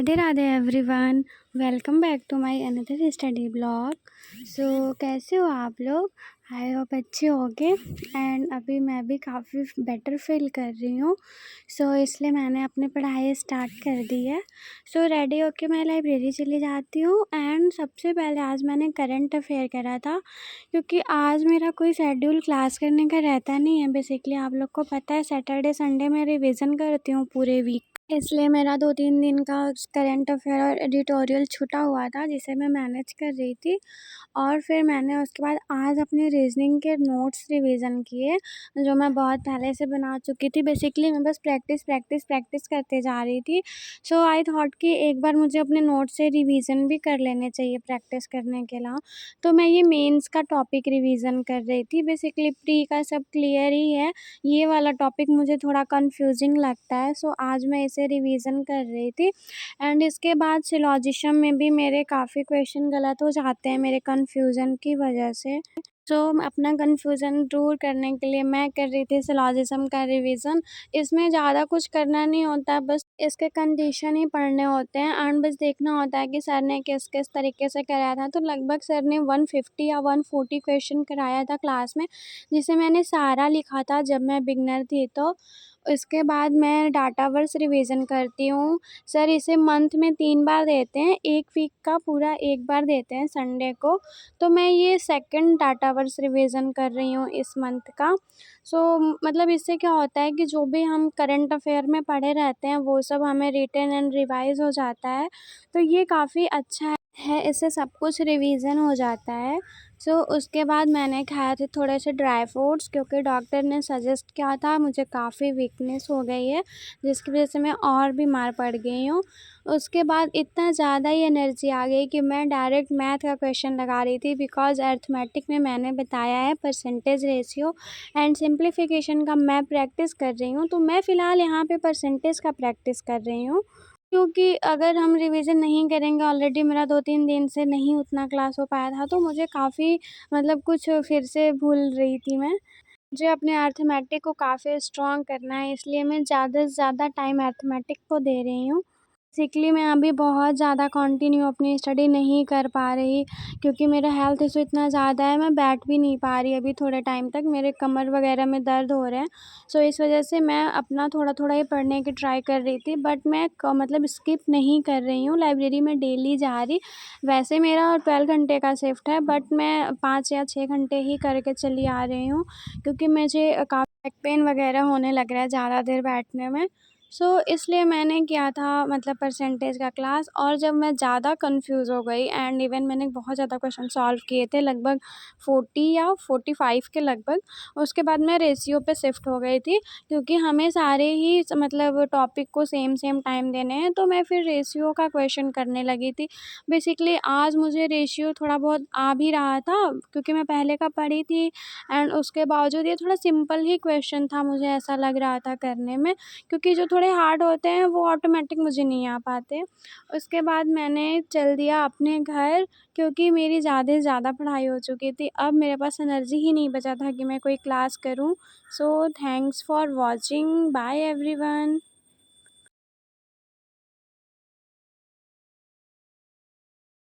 Radhe Radhe everyone. Welcome back to my another study blog. कैसे हो आप लोग? आई होप अच्छे होगे। एंड अभी मैं भी काफ़ी बेटर फील कर रही हूँ। इसलिए मैंने अपनी पढ़ाई स्टार्ट कर दी है। रेडी होके मैं लाइब्रेरी चली जाती हूँ। एंड सबसे पहले आज मैंने करंट अफेयर करा था, क्योंकि आज मेरा कोई शेड्यूल क्लास करने का रहता नहीं है। बेसिकली आप लोग को पता है सैटरडे संडे मैं रिवीजन करती हूँ पूरे वीक, इसलिए मेरा 2-3 दिन का करंट अफेयर और एडिटोरियल छूटा हुआ था, जिसे मैं मैनेज कर रही थी। और फिर मैंने उसके बाद आज अपने रीजनिंग के नोट्स रिवीजन किए, जो मैं बहुत पहले से बना चुकी थी। बेसिकली मैं बस प्रैक्टिस करते जा रही थी। आई थॉट कि एक बार मुझे अपने नोट्स से रिवीजन भी कर लेने चाहिए प्रैक्टिस करने के अलावा। तो मैं ये मेंस का टॉपिक रिवीजन कर रही थी। बेसिकली प्री का सब क्लियर ही है, ये वाला टॉपिक मुझे थोड़ा कंफ्यूजिंग लगता है। आज मैं इसे रिवीजन कर रही थी। एंड इसके बाद सिलॉजिज़म में भी मेरे काफ़ी क्वेश्चन गलत हो जाते हैं मेरे कन्फ्यूज़न की वजह से। अपना कन्फ्यूज़न दूर करने के लिए मैं कर रही थी सिलॉजिज़म का रिवीजन। इसमें ज़्यादा कुछ करना नहीं होता, बस इसके कंडीशन ही पढ़ने होते हैं एंड बस देखना होता है कि सर ने किस तरीके से कराया था। तो लगभग सर ने 150 या 140 क्वेश्चन कराया था क्लास में, जिसे मैंने सारा लिखा था जब मैं बिगिनर थी। तो इसके बाद मैं डाटावर्स रिवीजन करती हूँ। सर इसे मंथ में 3 बार देते हैं, 1 वीक का पूरा 1 बार देते हैं संडे को। तो मैं ये सेकंड डाटावर्स रिवीजन कर रही हूँ इस मंथ का। मतलब इससे क्या होता है कि जो भी हम करंट अफेयर में पढ़े रहते हैं वो सब हमें रिटन एंड रिवाइज़ हो जाता है। तो ये काफ़ी अच्छा है, इससे सब कुछ रिवीजन हो जाता है। उसके बाद मैंने खाए थे थोड़े से ड्राई फ्रूट्स, क्योंकि डॉक्टर ने सजेस्ट किया था, मुझे काफ़ी वीकनेस हो गई है जिसकी वजह से मैं और बीमार पड़ गई हूँ। उसके बाद इतना ज़्यादा ही एनर्जी आ गई कि मैं डायरेक्ट मैथ का क्वेश्चन लगा रही थी, बिकॉज़ अरिथमेटिक में मैंने बताया है परसेंटेज रेशियो एंड सिंप्लीफिकेशन का मैं प्रैक्टिस कर रही हूँ। तो मैं फ़िलहाल यहाँ पे परसेंटेज का प्रैक्टिस कर रही हूँ, क्योंकि अगर हम रिवीजन नहीं करेंगे, ऑलरेडी मेरा 2-3 दिन से नहीं उतना क्लास हो पाया था, तो मुझे काफ़ी मतलब कुछ फिर से भूल रही थी मैं। मुझे अपने अरिथमेटिक को काफ़ी स्ट्रॉन्ग करना है, इसलिए मैं ज़्यादा से ज़्यादा टाइम अरिथमेटिक को दे रही हूँ। बेसिकली मैं अभी बहुत ज़्यादा कंटिन्यू अपनी स्टडी नहीं कर पा रही, क्योंकि मेरा हेल्थ इशू इतना ज़्यादा है, मैं बैठ भी नहीं पा रही अभी थोड़े टाइम तक, मेरे कमर वगैरह में दर्द हो रहे हैं। इस वजह से मैं अपना थोड़ा-थोड़ा ही पढ़ने की ट्राई कर रही थी, बट मैं मतलब स्किप नहीं कर रही हूँ, लाइब्रेरी में डेली जा रही। वैसे मेरा 12 घंटे का शिफ्ट है, बट मैं 5 या 6 घंटे ही करके चली आ रही हूँ, क्योंकि मुझे काफ़ी बैक पेन वगैरह होने लग रहा है ज़्यादा देर बैठने में। इसलिए मैंने किया था मतलब परसेंटेज का क्लास। और जब मैं ज़्यादा कंफ्यूज हो गई एंड इवन मैंने बहुत ज़्यादा क्वेश्चन सॉल्व किए थे, लगभग 40 या 45 के लगभग, उसके बाद मैं रेशियो पे शिफ्ट हो गई थी, क्योंकि हमें सारे ही मतलब टॉपिक को सेम टाइम देने हैं। तो मैं फिर रेशियो का क्वेश्चन करने लगी थी। बेसिकली आज मुझे रेशियो थोड़ा बहुत आ भी रहा था, क्योंकि मैं पहले का पढ़ी थी एंड उसके बावजूद ये थोड़ा सिंपल ही क्वेश्चन था, मुझे ऐसा लग रहा था करने में, क्योंकि जो थोड़े हार्ड होते हैं वो ऑटोमेटिक मुझे नहीं आ पाते। उसके बाद मैंने चल दिया अपने घर, क्योंकि मेरी ज़्यादा से ज़्यादा पढ़ाई हो चुकी थी। अब मेरे पास एनर्जी ही नहीं बचा था कि मैं कोई क्लास करूँ। Thanks for watching, bye everyone.